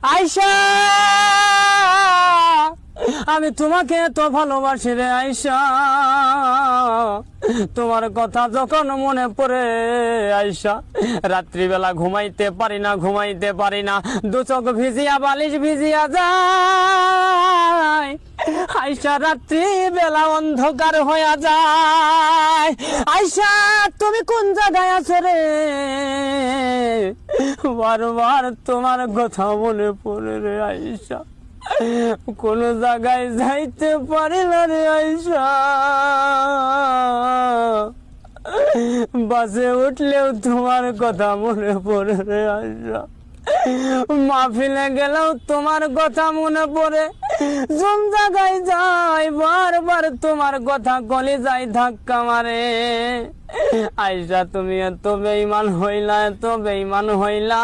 আয়শা আমি তোমাকে তো ভালোবাসি রে আয়শা, তোমার কথা যখন মনে পড়ে আয়শা রাত্রিবেলা ঘুমাইতে পারি না, দু চোখ ভিজিয়া বালিশ ভিজিয়া যায় আয়শা, রাত্রি বেলা অন্ধকার হয়ে যায়। আয়শা তুমি কোন জায়গায় আছো রে, বারবার তোমার কথা মনে পড়ে রে আয়শা, কোন জায়গায় যাইতে পারি না রে আয়শা, বাসে উঠলেও তোমার কথা মনে পড়ে রে আয়শা, মাহফিলে গেলেও তোমার কথা মনে পড়ে, কোন জায়গায় যাই বারবার তোমার কথা কলিজায় ধাক্কা মারে। আয়শা তুমি এত বেঈমান হইলা